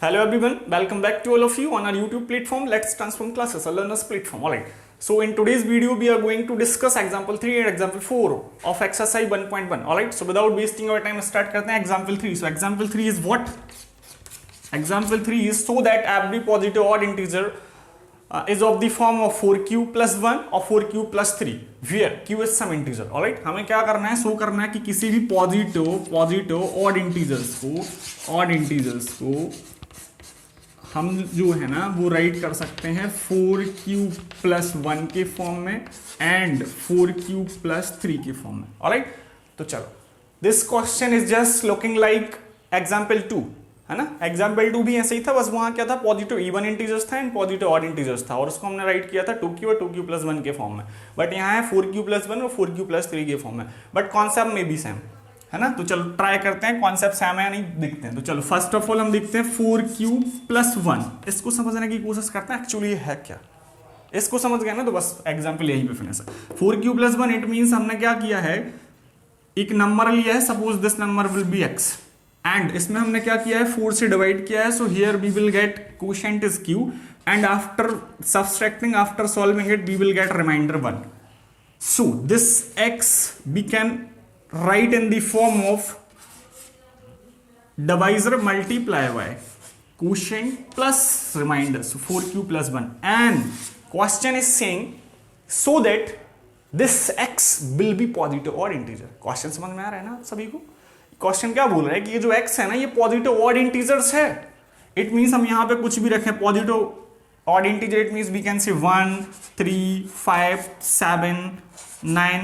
Hello everyone, welcome back to all of you on our YouTube platform Let's Transform Classes, a learner's platform. Alright, so in today's video we are going to discuss example 3 and example 4 of exercise 1.1. Alright, so without wasting our time start करते हैं example 3. So example 3 is what? Example 3 is so that every positive odd integer is of the form of 4q plus 1 or 4q plus 3 where q is some integer. Alright, हमें क्या करना है, show करना है कि किसी भी पॉजिटिव ऑड इंटीजर्स को हम जो है ना वो राइट कर सकते हैं 4q plus 1 के फॉर्म में एंड 4q plus 3 के फॉर्म में. ऑलराइट, तो चलो this question is just looking like example 2 है ना. एग्जाम्पल 2 भी ऐसे ही था, बस वहां क्या था, पॉजिटिव इवन इंटीजर्स था एंड पॉजिटिव ऑड इंटीजर्स था और उसको हमने राइट किया था 2q और 2q plus 1 के फॉर्म में. बट यहाँ है 4q plus 1 और 4q plus 3 के फॉर्म में, बट कॉन्सेप्ट में भी सेम है ना. तो चलो ट्राई करते हैं कॉन्सेप्ट सेम है या नहीं देखते हैं. तो चलो फर्स्ट ऑफ ऑल हम देखते हैं 4q plus 1, इसको समझने की कोशिश करते हैं एक्चुअली ये है क्या. इसको समझ गए ना तो बस एग्जाम्पल यहीं पे फिनिश है. 4q plus 1 इट मीन्स हमने क्या किया है, एक नंबर लिया है, suppose this number will be x and इसमें हमने क्या किया है, 4 से डिवाइड किया है. So here we will get quotient is q and after subtracting after solving it we will get remainder 1. So this x we can write in the form of divisor multiply by quotient plus remainder, so 4q plus 1, and question is saying so that this x will be positive odd integer. Question समझ में आ रहा है ना सभी को. Question क्या बोल रहा है कि ये जो x है ना ये पॉजिटिव ऑड इंटीजर्स है. इट मीन्स हम यहां पे कुछ भी रखें positive odd integer, it means we can say 1 3 5 7 9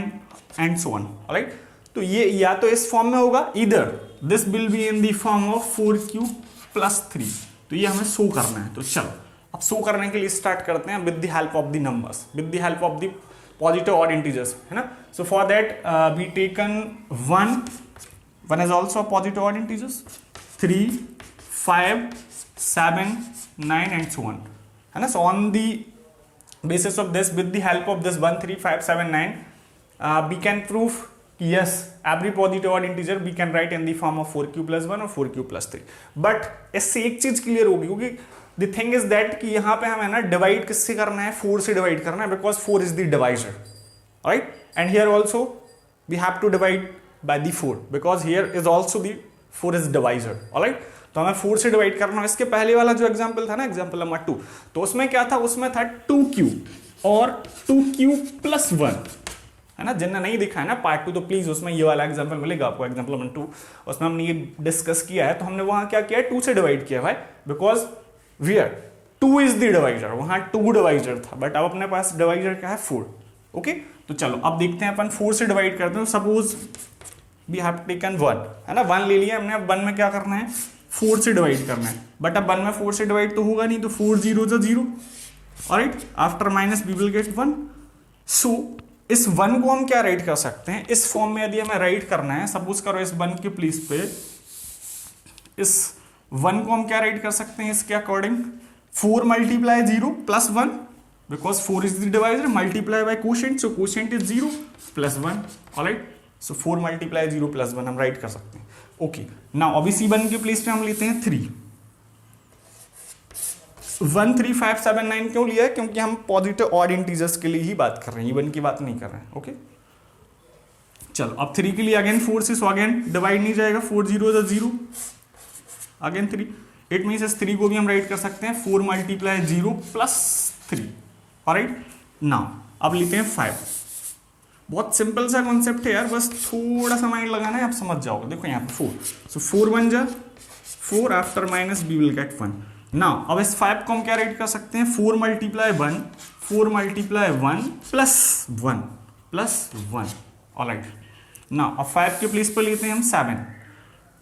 and so on. Alright, तो ये या तो इस फॉर्म में होगा, इधर this will be in the form of 4q plus 3. तो ये हमें शो करना है. तो चलो अब शो करने के लिए स्टार्ट करते हैं with the help of the numbers, with the help of the positive odd integers है ना. So for that we taken 1 is also positive odd integers, 3 5 7 9 and so on है ना. So on the basis of this, with the help of this 1 3 5 7 9 we can prove yes every positive odd integer we can write in the form of 4q plus 1 और 4q plus 3. But इससे एक चीज clear होगी क्योंकि the thing is that कि यहाँ पे हमें ना डिवाइड किससे करना है, 4 से डिवाइड करना है, because 4 is the divisor, right? and here also we have to divide by the 4 because here is also the 4 is divisor. alright, तो हमें 4 से डिवाइड करना है. इसके पहले वाला जो एग्जाम्पल था ना, एग्जाम्पल नंबर 2, तो उसमें क्या था, उसमें था 2q और 2q plus 1 है ना. जिनने नहीं दिखा है ना पार्ट 2 तो प्लीज उसमें ये वाला एग्जांपल मिलेगा आपको, एग्जांपल नंबर 2, उसमें हमने ये डिस्कस किया है. तो हमने वहां क्या किया है, 2 से डिवाइड किया भाई, because where 2 is the divisor, वहां 2 डिवाइजर था, बट अब अपने पास डिवाइजर क्या है 4. ओके, तो चलो अब देखते हैं अपन 4 से डिवाइड करते हैं. सपोज वी हैव टेकन 1 है ना, 1 ले लिया हमने. अब 1 में क्या करना है, 4 से डिवाइड करना है, बट अब 1 में 4 से डिवाइड तो होगा नहीं, तो 4 0 0. Alright, after minus we will get 1. So इस 1 को हम क्या राइट कर सकते हैं, इस फॉर्म में यदि हमें राइट करना है, सपोज करो इस 1 के प्लेस पे इस 1 को हम क्या राइट कर सकते हैं इसके according, 4 multiply 0 plus 1 because 4 is the divisor, multiply by quotient, so quotient is 0 plus 1. Alright, so 4 multiply 0 plus 1 हम राइट कर सकते हैं. ओके, नाउ अभी C1 के प्लेस पे हम लेते हैं 3. 1 3 5 7 9 क्यों लिया है, क्योंकि हम पॉजिटिव ऑड इंटीजर्स के लिए ही बात कर रहे हैं, इवन की बात नहीं कर रहे हैं. ओके, चलो अब 3 के लिए अगेन 4 से, सो अगेन डिवाइड नहीं जाएगा, 4 0 0 अगेन 3. इट मीन्स इस 3 को भी हम राइट कर सकते हैं 4 मल्टीप्लाई 0 प्लस 3. ऑलराइट, नाउ अब लेते हैं 5. बहुत सिंपल सा कॉन्सेप्ट है यार, बस थोड़ा सा माइंड लगाना है, आप समझ जाओगे. देखो यहाँ पे 4, सो 4 1 जा 4, after minus we will get 1. Now अब इस 5 को हम क्या राइट कर सकते हैं, 4 multiply 1 4 multiply 1 plus 1 plus 1. Alright, now अब 5 के प्लेस पर लेते हैं हम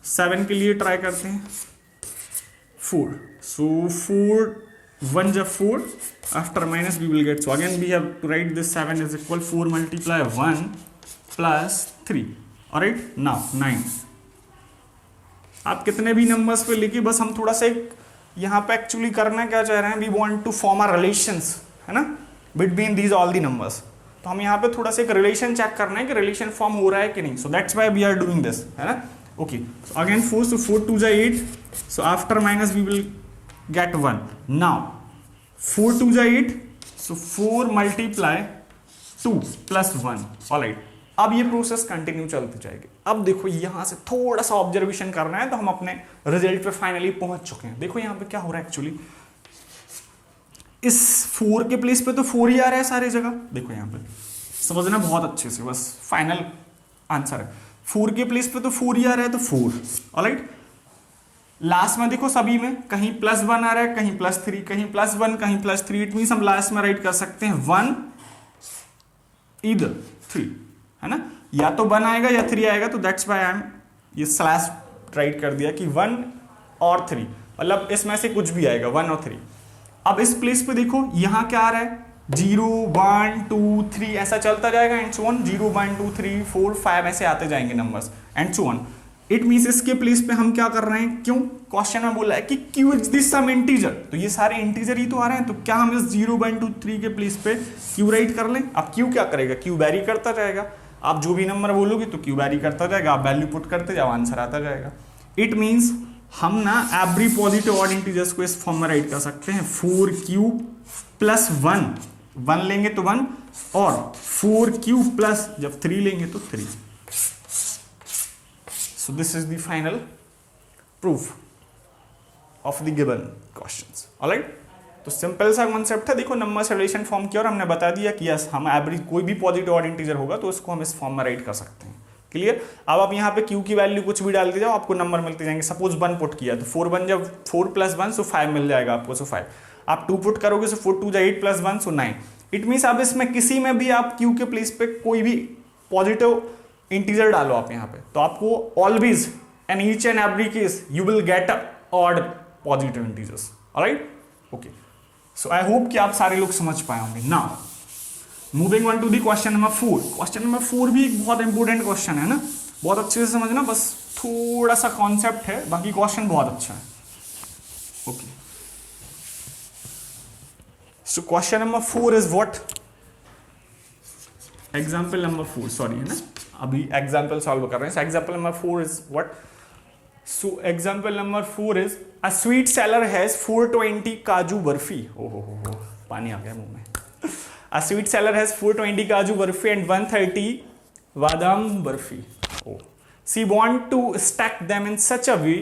7 के लिए ट्राई करते हैं 4. सो 4 1 जा 4, after minus we will get, so again we have to write this 7 is equal 4 multiply 1 plus 3. Alright, now 9. आप कितने भी नंबर्स पे लेके, बस हम थोड़ा सा यहाँ पे एक्चुअली करना क्या चाह रहे हैं, we want to form a relations है ना between these all the numbers. तो हम यहाँ पे थोड़ा सा एक रिलेशन चेक करना है कि रिलेशन फॉर्म हो रहा है कि नहीं. So that's why we are doing this है ना. Okay, so again 4, so 4 2 is 8, so after minus we will get 1. Now 4 2 is 8, so 4 multiply 2 plus 1. Alright, अब ये प्रोसेस कंटिन्यू चलती जाएगी. अब देखो यहां से थोड़ा सा ऑब्जर्वेशन करना है तो हम अपने रिजल्ट पे फाइनली पहुंच चुके हैं. देखो यहां पे क्या हो रहा है एक्चुअली, इस 4 के प्लेस पे तो 4 ही आ रहा है सारी जगह. देखो यहां पे समझना बहुत अच्छे से, बस फाइनल आंसर है. 4 के प्लेस पे तो 4 ही आ रहा है तो 4. ऑलराइट, लास्ट में देखो सभी में कहीं +1 आ रहा है, कहीं +3, कहीं +1, कहीं +3. इट मींस हम लास्ट में राइट कर सकते हैं 1 इधर 3, है ना. या तो 1 आएगा या 3 आएगा, तो दैट्स व्हाई आई एम ये स्लैश राइट कर दिया कि 1 और 3, मतलब इसमें से कुछ भी आएगा 1 और 3. अब इस प्लेस पे देखो यहां क्या आ रहा है, 0 1 2 3 ऐसा चलता जाएगा एंड सो ऑन. 0 1 2 3 4 5 ऐसे आते जाएंगे numbers and so on. It means इसके प्लेस पे हम क्या कर रहे हैं, क्यों क्वेश्चन में बोला है कि Q is this some integer, तो ये सारे इंटीजर ही तो आ रहे हैं, तो क्या हम इस 0 1 2 3 के प्लेस पे क्यू राइट कर लें. अब क्यू क्या करेगा, क्यू वेरी करता जाएगा. आप जो भी नंबर बोलोगे तो क्यू वेरी करता जाएगा, आप वैल्यू पुट करते जाओ, आंसर आता जाएगा. इट मींस हम ना एवरी पॉजिटिव ऑड इंटीजर्स को इस फॉर्म में राइट कर सकते हैं 4q प्लस 1 लेंगे तो 1, और 4q प्लस जब 3 लेंगे तो 3. So this is the final proof of the given questions. Alright? तो सिंपल सा कॉन्सेप्ट है. देखो नंबर से रिलेशन फॉर्म किया और हमने बता दिया कि यस हम एवरेज कोई भी पॉजिटिव ऑड इंटीजर होगा तो उसको हम इस फॉर्म में राइट कर सकते हैं. क्लियर. अब आप यहाँ पे q की वैल्यू कुछ भी डालते जाओ, आपको नंबर मिलते जाएंगे. सपोज 1 पुट किया तो 4 1 जब 4 प्लस 1 सो 5 मिल जाएगा आपको, सो 5. आप 2 पुट करोगे सो 4 2 8 प्लस 1 सो 9. इट मीन्स आप इसमें किसी में भी आप q के प्लेस पे कोई भी पॉजिटिव इंटीजर डालो आप यहाँ पे, तो आपको always and each and every case you will get odd positive integers. Alright, okay. So I hope कि आप सारे लोग समझ पाए होंगे. Now moving on to the question number 4. Question number 4 भी एक बहुत इंपॉर्टेंट क्वेश्चन है ना, बहुत अच्छे से समझना, बस थोड़ा सा कॉन्सेप्ट है, बाकी क्वेश्चन बहुत अच्छा है. Okay, so question number 4 is what, example number 4 sorry, है ना, अभी एग्जाम्पल सॉल्व कर रहे हैं. Example number 4 is what, so example number 4 is a sweet seller has 420 काजू बर्फी. ओहो पानी आ गया मुंह में. A sweet seller has 420 kaju barfi and 130 badam barfi. Oh. She wants to stack them in such a way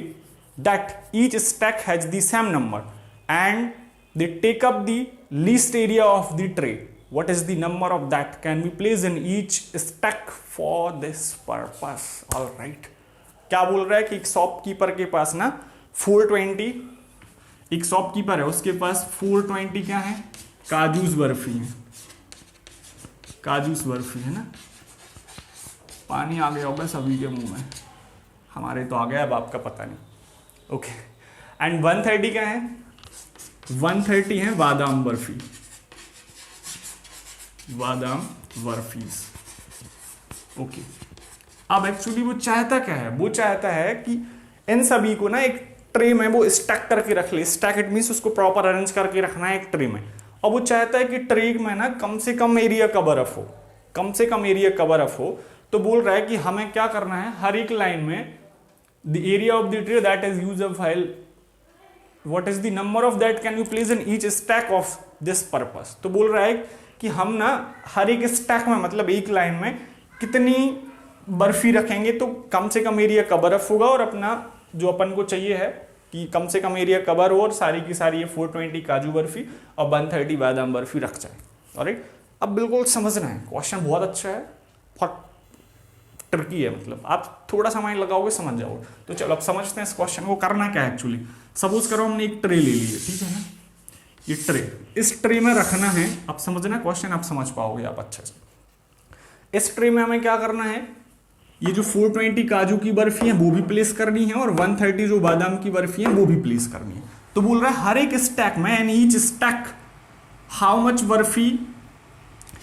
that each stack has the same number and they take up the least area of the tray. What is the number of that can be placed in each stack for this purpose? All right. क्या बोल रहा है कि एक shopkeeper के पास ना 420, एक shopkeeper है उसके पास 420 क्या है, काजूस बर्फी है. काजूस बर्फी है ना. पानी आ गया होगा सभी के मुंह में, हमारे तो आ गया, अब आपका पता नहीं. ओके, एंड 130 क्या है, 130 है बादाम बर्फी, बादाम बर्फीज. ओके, अब एक्चुअली वो चाहता क्या है, वो चाहता है कि इन सभी को ना एक ट्रे में वो स्टैक करके रख ले. स्टैक इट मीन्स उसको प्रॉपर अरेंज करके रखना है एक ट्रे में, और वो चाहता है कि ट्रे में ना कम से कम एरिया का बर्फ हो, कम से कम एरिया का बर्फ हो. तो बोल रहा है कि हमें क्या करना है, हर एक लाइन में the area of the tray that is use of file, what is the number of that can you place in each stack of this purpose. तो बोल रहा है कि हम ना हर एक स्टैक में, मतलब एक लाइन में कितनी बर्फी रखेंगे तो कम से कम एरिया का बर्फ होगा, और अपना जो अपन को चाहिए है कि कम से कम एरिया कवर हो और सारी की सारी ये 420 काजू बर्फी और 130 बादाम बर्फी रख जाए. ऑलराइट, अब बिल्कुल समझना है, क्वेश्चन बहुत अच्छा है, बहुत ट्रिकी है, मतलब आप थोड़ा समय लगाओगे समझ जाओगे. तो चलो अब समझते हैं इस क्वेश्चन को करना क्या है एक्चुअली. सपोज करो हमने एक ट्रे ले ली है, ठीक है ना, ये ट्रे, इस ट्रे में रखना है. अब समझना क्वेश्चन, आप समझ पाओगे आप अच्छे से. इस ट्रे में हमें क्या करना है, ये जो 420 काजू की बर्फी है वो भी प्लेस करनी है और 130 जो बादाम की बर्फी है वो भी प्लेस करनी है. तो बोल रहा है हर एक स्टैक में, and each stack how much barfi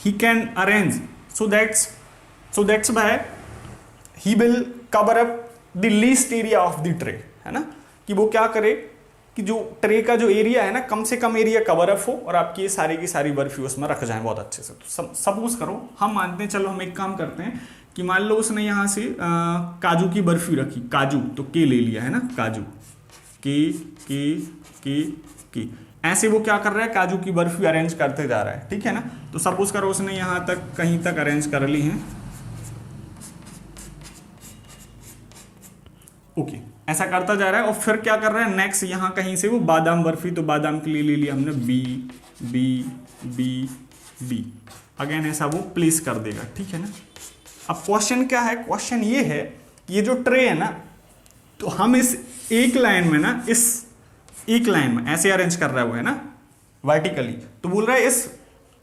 he can arrange, so that's by he will cover up the least area of the tray, है ना, कि वो क्या करे कि जो ट्रे का जो एरिया है ना कम से कम एरिया कवर अप हो और आपकी सारी की सारी बर्फी उसमें रख जाए बहुत अच्छे से. तो सपोज करो हम मानते हैं, चलो हम एक काम करते हैं कि मान लो उसने यहाँ से काजू की बर्फी रखी, काजू तो के ले लिया है ना, काजू के की। ऐसे वो क्या कर रहा है, काजू की बर्फी अरेंज करते जा रहा है, ठीक है ना। तो सपोज करो उसने यहां तक कहीं तक अरेंज कर ली है, ओके ऐसा करता जा रहा है। और फिर क्या कर रहा है नेक्स्ट, यहां कहीं से वो बादाम बर्फी, तो बादाम के लिए ले लिया हमने B B B B, again ऐसा वो प्लेस कर देगा, ठीक है ना। अब क्वेश्चन क्या है, क्वेश्चन ये है ये जो ट्रे है ना, तो हम इस एक लाइन में ना, इस एक लाइन में ऐसे अरेंज कर रहा है वो, है ना, वर्टिकली। तो बोल रहा है इस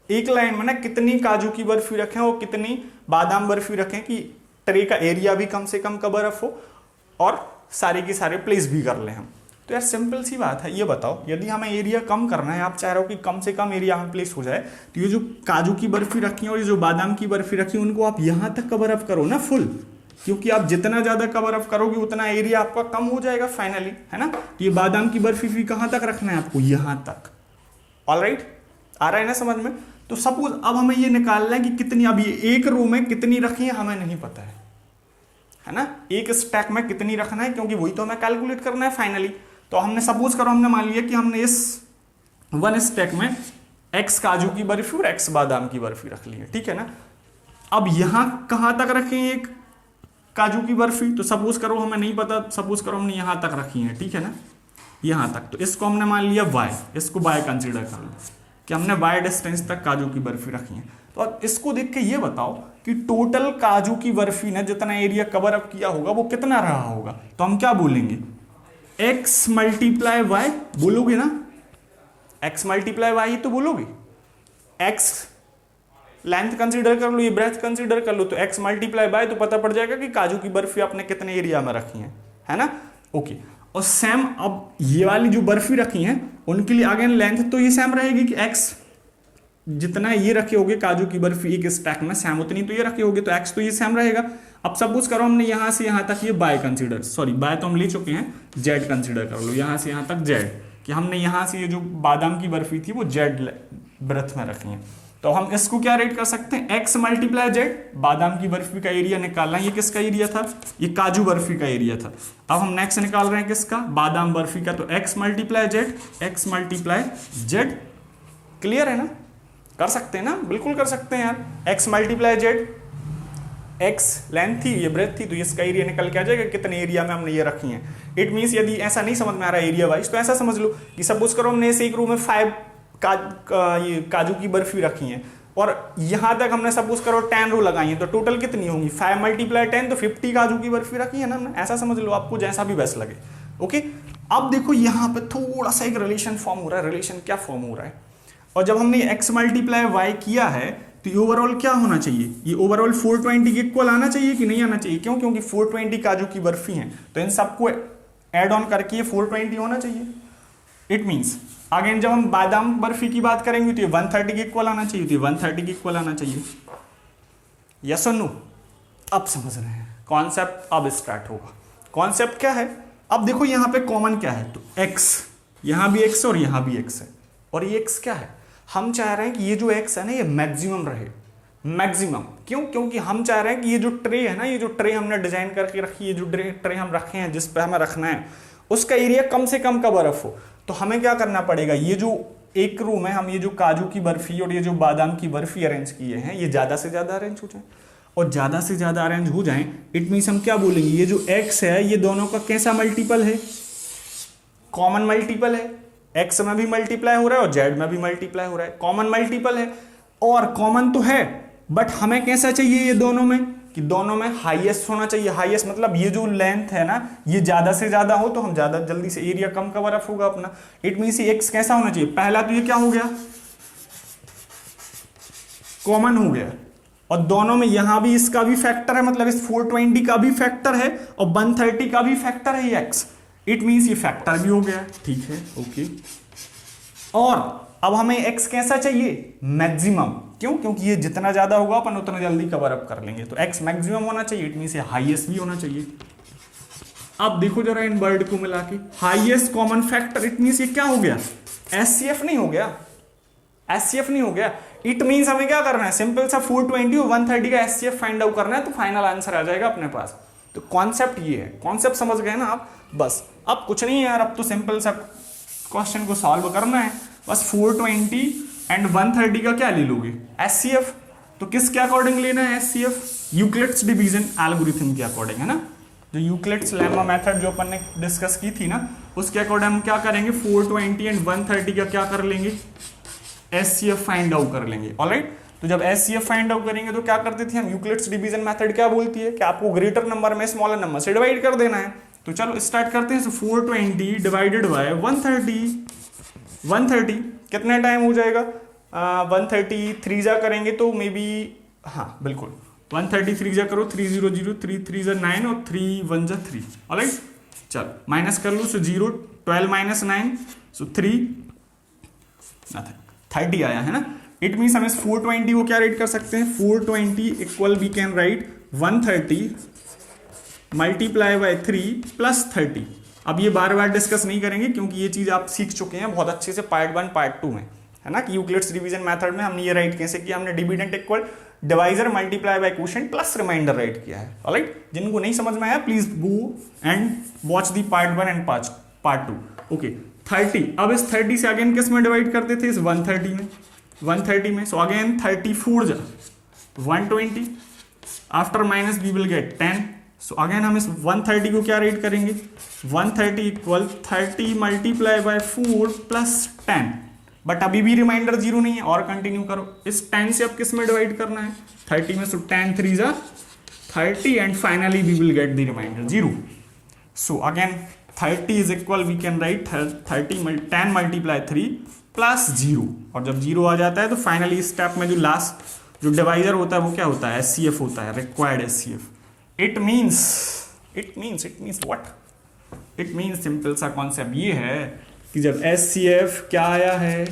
एक लाइन में ना कितनी काजू की बर्फी रखें और कितनी बादाम बर्फी रखें कि ट्रे का एरिया भी कम से कम कवर अप हो और सारे के सारे प्लेस भी कर लें हम। तो यार सिंपल सी बात है, ये बताओ यदि हमें एरिया कम करना है, आप चाह रहे हो कि कम से कम एरिया में प्लेस हो जाए, तो ये जो काजू की बर्फी रखी है और ये जो बादाम की बर्फी रखी है उनको आप यहां तक कवर अप करो ना फुल, क्योंकि आप जितना ज्यादा कवर अप करोगे उतना एरिया आपका कम हो जाएगा फाइनली, है ना। तो ये बादाम की बर्फी भी कहां तक रखना है आपको, यहां तक। ऑलराइट, आ रहा है ना समझ में। तो सपोज अब हमें ये निकालना है कि कितनी, अब ये एक रो में कितनी रखी है हमें नहीं पता है ना, एक स्टैक में कितनी रखना है, क्योंकि वही तो हमें कैलकुलेट करना है फाइनली। तो हमने सपोज करो, हमने मान लिया कि हमने इस वन स्टैक में एक्स काजू की बर्फी और एक्स बादाम की बर्फी रख ली है, ठीक है ना। अब यहां कहां तक रखें एक काजू की बर्फी, तो सपोज करो हमें नहीं पता, सपोज करो हमने यहां तक रखी है, ठीक है ना, यहां तक। तो इसको हमने मान लिया y, इसको y कंसीडर कर लो कि हमने y डिस्टेंस तक काजू की बर्फी रखी है। तो अब इसको देख के ये बताओ कि टोटल काजू की बर्फी ने जितना एरिया कवर अप किया होगा वो कितना रहा होगा। तो हम क्या बोलेंगे, x मल्टीप्लाई y बोलोगे ना, x मल्टीप्लाई y ही तो बोलोगे। x लेंथ कंसीडर कर लो, ये ब्रेथ कंसीडर कर लो, तो x मल्टीप्लाई बाय, तो पता पड़ जाएगा कि काजू की बर्फी आपने कितने एरिया में रखी है ना। ओके, और सेम अब ये वाली जो बर्फी रखी है उनके लिए अगेन लेंथ तो ये सेम रहेगी कि x जितना ये रखे होगे काजू की बर्फी एक स्टैक में, सेम उतनी तो ये रखे होगे, तो x तो ये सेम रहेगा। अब सपोज करो हमने यहां से यहां तक ये बाय कंसीडर, सॉरी बाय तो हम ले चुके हैं, z कंसीडर कर लो, यहां से यहां तक z, कि हमने यहां से ये जो बादाम की बर्फी थी वो z ब्रेथ में रखी है। तो हम इसको क्या रेट कर सकते हैं, x मल्टीप्लाई जेड, बादाम की बर्फी का एरिया निकालना है, ये किसका एरिया था, ये काजू बर्फी का एरिया था। अब हम नेक्स्ट निकाल रहे हैं किसका, बादाम बर्फी का, तो x multiply Z, x multiply Z, clear है ना, कर सकते हैं ना, बिल्कुल कर सकते हैं यार। x multiply Z, x length थी, ये ब्रेथ थी, तो इसका एरिया निकल के आ जाएगा कितने एरिया में हमने ये रखी है। इट मीन्स यदि ऐसा नहीं समझ में आ रहा है एरिया वाइज, तो ऐसा समझ लो कि सपोज करो हमने इसे एक रूम में 5 ये काजू की बर्फी रखी है और यहां तक हमने सपोज करो 10 रो लगाई है, तो टोटल कितनी होंगी, 5 मल्टीप्लाई 10, तो 50 काजू की बर्फी रखी है ना हमने, ऐसा समझ लो, आपको जैसा भी बेस्ट लगे। ओके, अब देखो यहां पे थोड़ा सा एक रिलेशन फॉर्म हो रहा है। रिलेशन क्या फॉर्म हो रहा है, और जब हमने x मल्टीप्लाई y किया है तो ये ओवरऑल क्या होना चाहिए, ये ओवरऑल 420 के इक्वल आना चाहिए कि नहीं आना चाहिए, क्यों, क्योंकि 420 काजू की बर्फी है, तो इन सबको एड ऑन करके ये 420 होना चाहिए। इट मीन्स अगेन जब हम बादाम बर्फी की बात करेंगे तो ये 130 के इक्वल आना चाहिए, तो ये 130 के इक्वल आना चाहिए। यस और नो, अब समझ रहे हैं कॉन्सेप्ट, अब स्टार्ट होगा। कॉन्सेप्ट क्या है, अब देखो यहां पे कॉमन क्या है, तो x, यहां भी x और यहां भी x है, और ये x क्या है, हम चाह रहे हैं कि ये जो x है ना ये मैक्सिमम रहे, मैक्सिमम। क्यों, क्योंकि हम चाह रहे हैं कि ये जो ट्रे है ना, ये जो ट्रे हमने डिजाइन करके रखी है, जो ट्रे हम रखे हैं जिस पे हमें रखना है, उसका एरिया कम से कम का बर्फ हो। तो हमें क्या करना पड़ेगा, ये जो एक रूम है, हम ये जो काजू की बर्फी और ये जो बादाम की बर्फी अरेंज किए हैं, ये ज्यादा से ज्यादा अरेंज हो जाए, और ज्यादा से ज्यादा अरेंज हो जाए, इट मीन्स हम क्या बोलेंगे, ये जो x है ये दोनों का कैसा मल्टीपल है, कॉमन मल्टीपल है, x में भी मल्टीप्लाई हो रहा है और z में भी मल्टीप्लाई हो रहा है, कॉमन मल्टीपल है। और कॉमन तो है बट हमें कैसा चाहिए, ये दोनों में, कि दोनों में हाईएस्ट होना चाहिए। हाईएस्ट मतलब ये जो लेंथ है ना ये ज्यादा से ज्यादा हो तो हम ज्यादा जल्दी से एरिया कम कवर अप होगा अपना। इट मीन्स ये x कैसा होना चाहिए, पहला तो ये क्या हो गया, कॉमन हो गया, और दोनों में यहां भी इसका भी फैक्टर है, मतलब इस 420 का भी फैक्टर है और 130 का भी फैक्टर है ये x। इट मीन्स ये फैक्टर भी हो गया, ठीक है, ओके। और अब हमें x कैसा चाहिए, मैक्सिमम, क्यों, क्योंकि ये जितना ज्यादा होगा अपन उतना जल्दी कवर अप कर लेंगे, तो x मैक्सिमम होना चाहिए, इट मीन्स ये हाईएस्ट भी होना चाहिए। अब देखो जरा इन वर्ड को मिला के, highest common factor, it means ये क्या हो गया, SCF नहीं हो गया, SCF नहीं हो गया। इट मीन्स हमें क्या करना है, सिंपल सा 420 और 130 का SCF फाइंड आउट करना है, तो फाइनल आंसर आ जाएगा अपने पास। तो कॉन्सेप्ट ये है, कॉन्सेप्ट समझ गए ना आप, बस अब कुछ नहीं है यार, अब तो सिंपल सा क्वेश्चन को सॉल्व करना है, बस 420 एंड 130 का क्या ले लोगे, एचसीएफ। तो किसके अकॉर्डिंग लेना है एचसीएफ, यूक्लिड्स डिवीजन एल्गोरिथम के अकॉर्डिंग, है ना। जो यूक्लिड्स लेमा मेथड जो अपन ने डिस्कस की थी ना, उसके अकॉर्डिंग हम क्या करेंगे, 420 एंड 130 का क्या कर लेंगे, एचसीएफ फाइंड आउट कर लेंगे। ऑलराइट, तो जब एचसीएफ फाइंड आउट करेंगे तो क्या करते थे हम, यूक्लिड्स डिवीजन मेथड क्या बोलती है कि आपको ग्रेटर नंबर में स्मॉलर नंबर से डिवाइड कर देना है। तो चलो स्टार्ट करते हैं। 420 डिवाइडेड बाय 130 कितना टाइम हो जाएगा, 130 3 जा करेंगे तो मे बी, हाँ बिल्कुल 130 3 जा करो, 3 0 0 3 3 जा 9 और 3 1 जा 3। ऑलराइट, चलो माइनस कर लो, सो 0 12 माइनस 9 सो 3 30 आया, है ना। इट मीन्स हम इस 420 को क्या राइट कर सकते हैं, 420 equal we can write 130 multiply by 3 plus 30। अब ये बार बार डिस्कस नहीं करेंगे क्योंकि ये चीज आप सीख चुके हैं बहुत अच्छे से पार्ट 1 पार्ट 2 में, है ना, कि यूक्लिड्स डिवीजन मेथड में हमने ये राइट कैसे किया, हमने dividend equal divisor multiply by quotient plus remainder write किया है। ऑलराइट, जिनको नहीं समझ में आया please go and watch the part 1 and part 2। Okay 30, अब इस 30 से अगेन किस में डिवाइड करते थे, इस 130 में। सो अगेन 34 जा 120, after minus we will get 10। So again हम इस 130 को क्या राइट करेंगे, 130 equal 30 multiply by 4 plus 10। But अभी भी रिमाइंडर 0 नहीं है, और कंटिन्यू करो। इस 10 से अब किस में डिवाइड करना है, 30 में। सो 10 3 जा 30 and finally we will get the remainder 0। So again 30 is equal we can write 10 multiply 3 plus 0, और जब 0 आ जाता है तो फाइनली स्टेप में जो लास्ट जो डिवाइजर होता है वो क्या होता है, एचसीएफ होता है, required HCF. It means what, it means simple सा कॉन्सेप्ट ये है कि जब एचसीएफ क्या आया है,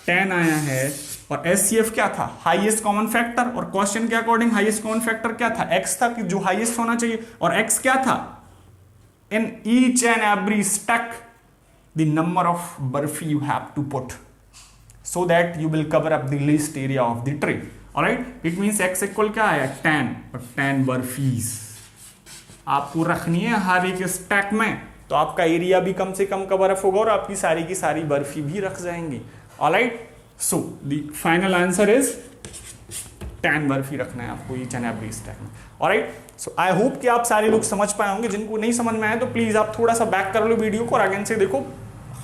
10 आया है, और एचसीएफ क्या था, हाईएस्ट कॉमन फैक्टर, और क्वेश्चन के अकॉर्डिंग हाईएस्ट कॉमन फैक्टर क्या था, एक्स था, कि जो हाईएस्ट होना चाहिए, और एक्स क्या था, in each and every stack the number of burfi you have to put so that you will cover up the least area of the tray. Alright, it means x equal क्या है 10, और 10 बर्फीज आपको रखनी है हर एक stack में, तो आपका एरिया भी कम से कम कवर अप होगा और आपकी सारी की सारी बर्फी भी रख जाएंगी। Alright, so the final answer is 10 barfi रखना है आपको ईच एंड एवरी स्टैक में। ऑलराइट, सो आई होप कि आप सारे लोग समझ पाए होंगे। जिनको नहीं समझ में आया तो प्लीज आप थोड़ा सा बैक कर लो वीडियो को और अगेन से देखो,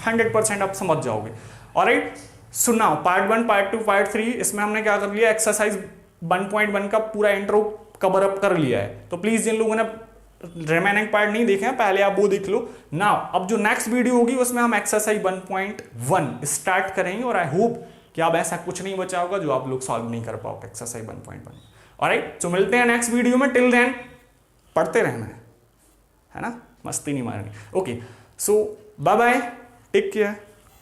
100% आप समझ जाओगे। Alright, so now part 1 part 2 part 3 इसमें हमने क्या कर लिया, एक्सरसाइज 1.1 का पूरा इंट्रो कवर अप कर लिया है। तो प्लीज जिन लोगों ने रिमेनिंग पार्ट नहीं देखे हैं पहले आप वो देख लो। नाउ अब जो नेक्स्ट वीडियो होगी उसमें हम एक्सरसाइज 1.1 स्टार्ट करेंगे, और आई होप कि अब ऐसा कुछ नहीं बचा होगा जो आप लोग सॉल्व नहीं कर पाओगे एक्सरसाइज 1.1। ऑलराइट, तो मिलते हैं नेक्स्ट वीडियो में। टिल देन पढ़ते रहना है ना, मस्ती नहीं मारनी। ओके, सो बाय बाय, टेक केयर।